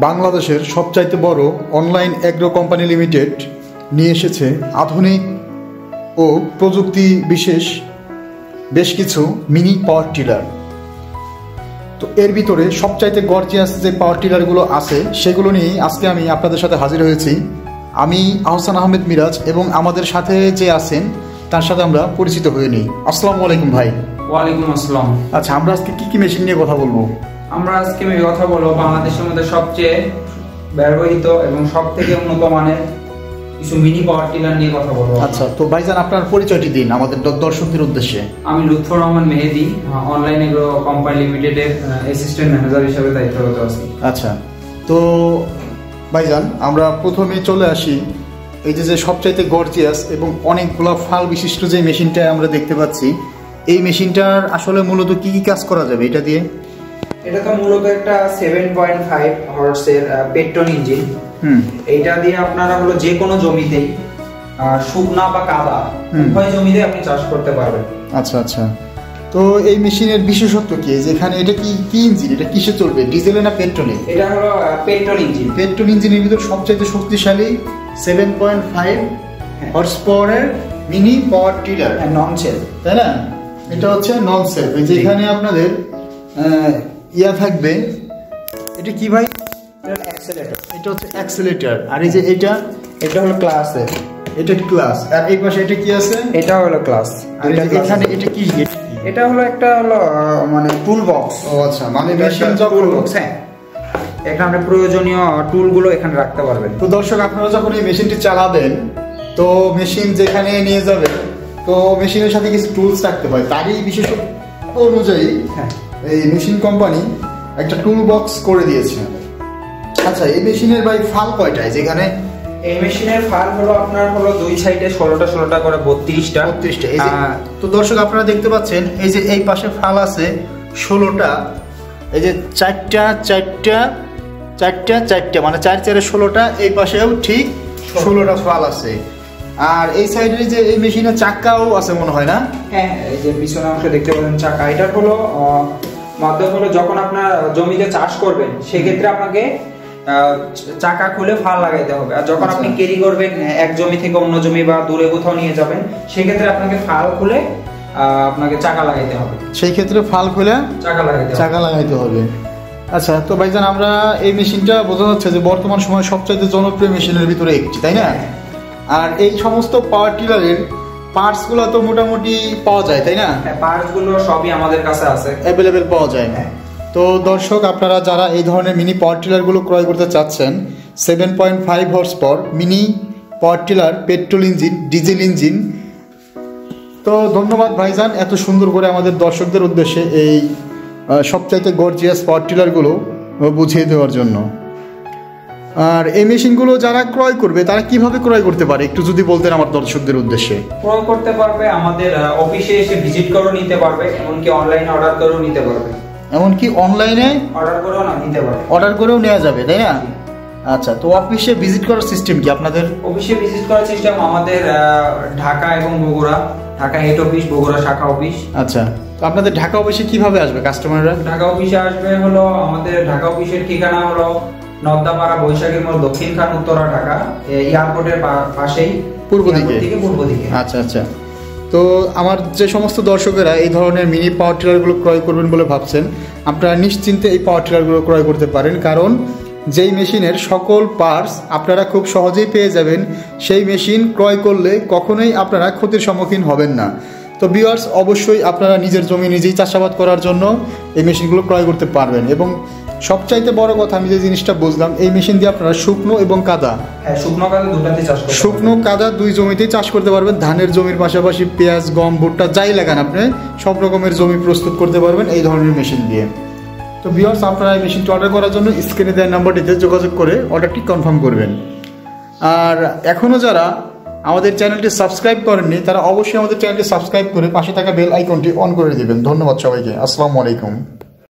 বাংলাদেশের সবচাইতে বড় অনলাইন এগ্রো কোম্পানি লিমিটেড নিয়ে এসেছে আধুনিক ও প্রযুক্তি বিশেষ বেশ কিছু মিনি পাওয়ার টিলার। তো এর ভিতরে সবচাইতে গর্জিয়াস যে পাওয়ার টিলারগুলো আছে সেগুলো নিয়ে আজকে আমি আপনাদের সাথে হাজির হয়েছি। আমি আহসান আহমেদ মিরাজ এবং আমাদের সাথে যে আছেন তার সাথে আমরা পরিচিত হয়ে নিই। আসসালামু আলাইকুম ভাই। ওয়ালাইকুম আসসালাম। আচ্ছা, আমরা আজকে কি মেশিন নিয়ে কথা বলবো? আমরা আজকে কথা বলবো বাংলাদেশের মধ্যে সবচেয়ে ব্যবহৃত এবং সবথেকে উন্নত মানের কিছু মিনি পাওয়ার টিলার নিয়ে কথা বলবো। আচ্ছা, তো ভাইজান আপনার পরিচয়টি দিন আমাদের দর্শকদের উদ্দেশ্যে। আমি লুৎফর রহমান মেহেদি, অনলাইন এগ্রো কোম্পানি লিমিটেডের অ্যাসিস্ট্যান্ট ম্যানেজার হিসেবে দায়িত্বরত আছি। আচ্ছা, তো ভাইজান আমরা প্রথমে চলে আসি এই যে সবচাইতে গর্জিয়াস এবং অনেকগুলো ফাল বিশিষ্ট যে মেশিনটা আমরা দেখতে পাচ্ছি, এই মেশিনটার আসলে মূলত কি কি কাজ করা যাবে এটা দিয়ে? এটা তো মূলত একটা 7.5 হর্সের পেট্রোল ইঞ্জিন। এইটা দিয়ে আপনারা হলো যে কোনো জমিতেই শুকনা বা কাদা উভয় জমিতে আপনি চাষ করতে পারবেন। আচ্ছা আচ্ছা, তো এই মেশিনের বিশেষত্ব কি? যেখানে এটা কি ইঞ্জিন, এটা কিসে চলবে, ডিজেলে না পেট্রোলে? এটা হলো পেট্রোল ইঞ্জিন। পেট্রোল ইঞ্জিনের ভিতর সবচেয়ে শক্তিশালী 7.5 হর্স পাওয়ারের মিনি পাওয়ার টিলার, নন সেল, তাই না? এটা হচ্ছে নন সেল, যেখানে আপনাদের ইয়া থাকবে। এটা কি ভাই? অ্যাক্সেলেটর। এটা হচ্ছে অ্যাক্সেলেটর। আর এই যে এটা হলো ক্লাস। এটা ক্লাস। আর এই পাশে এটা কি আছে? এটা হলো ক্লাস। আর এখানে এটা কি? এটা হলো একটা মানে টুল বক্স। ও আচ্ছা, মানে মেশিন টুল বক্স। হ্যাঁ, এখানে আপনি প্রয়োজনীয় টুলগুলো এখানে রাখতে পারবেন। তো দর্শক, আপনারা যখন এই মেশিনটি চালাবেন তো মেশিন যেখানে নিয়ে যাবে তো মেশিনের সাথে কিছু টুলস রাখতে হয়। তারই বিশেষ অনুযায়ী এই মেশিন কোম্পানি একটা টুল বক্স করে দিয়েছে। আচ্ছা, এই মেশিনের ভাই ফাল কয়টায়? যেখানে এই মেশিনের ফাল হলো আপনার হলো দুই সাইডে 16টা করে 32টা। তো দর্শক, আপনারা দেখতে পাচ্ছেন এই যে এই পাশে ফাল আছে 16টা, এই যে চারটা মানে 4 4 16টা, এই পাশেও ঠিক 16টা ফাল আছে। আর এই সাইডে যে এই মেশিনের চাকাও আছে মনে হয় না? হ্যাঁ, এই যে পিছনের অংশে দেখতে পাচ্ছেন চাকা। এটার হলো মাধ্যম হলো যখন আপনার জমিতে চাষ করবেন সেক্ষেত্রে আপনাকে চাকা খুলে ফাল লাগাইতে হবে। আর যখন আপনি ক্যারি করবেন এক জমি থেকে অন্য জমি বা দূরে কোথাও নিয়ে যাবেন সেক্ষেত্রে আপনাকে ফাল খুলে আপনাকে চাকা লাগাইতে হবে। সেই ক্ষেত্রে ফাল খুলে চাকা লাগাইতে হবে। আচ্ছা, তো ভাইজান আমরা এই মেশিনটা বোঝা যাচ্ছে যে বর্তমান সময়ে সবচেয়ে জনপ্রিয় মেশিনের ভিতরে একটি, তাই না? আর এই সমস্ত পাওয়ার টিলারের পার্টস গুলো তো মোটামুটি পাওয়া যায়, তাই না? হ্যাঁ, পার্টস গুলো সবই আমাদের কাছে আছে, অ্যাভেলেবেল পাওয়া যায়। হ্যাঁ, তো দর্শক, আপনারা যারা এই ধরনের মিনি পাওয়ার টিলারগুলো ক্রয় করতে চাচ্ছেন, 7.5 horse power mini power tiller, petrol engine, diesel engine. তো ধন্যবাদ ভাইজান এত সুন্দর করে আমাদের দর্শকদের উদ্দেশ্যে এই সবচাইতে গর্জিয়াস পাওয়ার টিলারগুলো বুঝিয়ে দেওয়ার জন্য। আর এই মেশিনগুলো যারা ক্রয় করবে তারা কিভাবে ক্রয় করতে পারে একটু যদি বলতেন আমার দর্শকদের উদ্দেশ্যে। ক্রয় করতে পারবে আমাদের অফিসে এসে ভিজিট করেও নিতে পারবে, এমনকি অনলাইনে অর্ডার করেও নিতে পারবে। এমনকি অনলাইনে অর্ডার করেও নেওয়া যাবে, তাই না? আচ্ছা, তো অফিসে ভিজিট করার সিস্টেম কি আপনাদের? অফিসে ভিজিট করার সিস্টেম আমাদের ঢাকা এবং বগুড়া, ঢাকা হেড অফিস, বগুড়া শাখা অফিস। আচ্ছা, তো আপনাদের ঢাকা অফিসে কিভাবে আসবে কাস্টমাররা? ঢাকা অফিসে আসবে হলো আমাদের ঢাকা অফিসের ঠিকানা হলো নদ্দাপাড়া, বৈশাখীর মোড়, দক্ষিণ খান, উত্তরা, ঢাকা। এয়ারপোর্টের পাশেই পূর্ব দিকে। আচ্ছা আচ্ছা, তো আমার যে সমস্ত দর্শকেরা এই ধরনের মিনি পাওয়ার টিলারগুলো ক্রয় করবেন বলে ভাবছেন, আপনারা নিশ্চিন্তে এই পাওয়ার টিলারগুলো ক্রয় করতে পারেন, কারণ যেই মেশিনের সকল পার্টস আপনারা খুব সহজেই পেয়ে যাবেন, সেই মেশিন ক্রয় করলে কখনোই আপনারা ক্ষতির সম্মুখীন হবেন না। তো ভিউয়ার্স, অবশ্যই আপনারা নিজের জমি নিজেই চাষাবাদ করার জন্য এই মেশিনগুলো ক্রয় করতে পারবেন। এবং সবচাইতে বড় কথা আমি যে জিনিসটা বুঝলাম, এই মেশিন দিয়ে আপনারা শুকনো এবং কাদা, শুকনো কাদা দুই জমিতেই চাষ করতে পারবেন। ধানের জমির পাশাপাশি পেঁয়াজ, গম, ভুট্টা যাই লাগান আপনি সব রকমের জমি প্রস্তুত করতে পারবেন এই ধরনের মেশিন দিয়ে। তো ভিউয়ার্স, আপনারা এই মেশিনটি অর্ডার করার জন্য স্ক্রিনে দেওয়া নাম্বারটিতে যোগাযোগ করে অর্ডারটি কনফার্ম করবেন। আর এখনও যারা আমাদের চ্যানেলটি সাবস্ক্রাইব করেননি তারা অবশ্যই আমাদের চ্যানেলটি সাবস্ক্রাইব করে পাশে থাকা বেল আইকনটি অন করে দেবেন। ধন্যবাদ সবাইকে। আসসালামু আলাইকুম।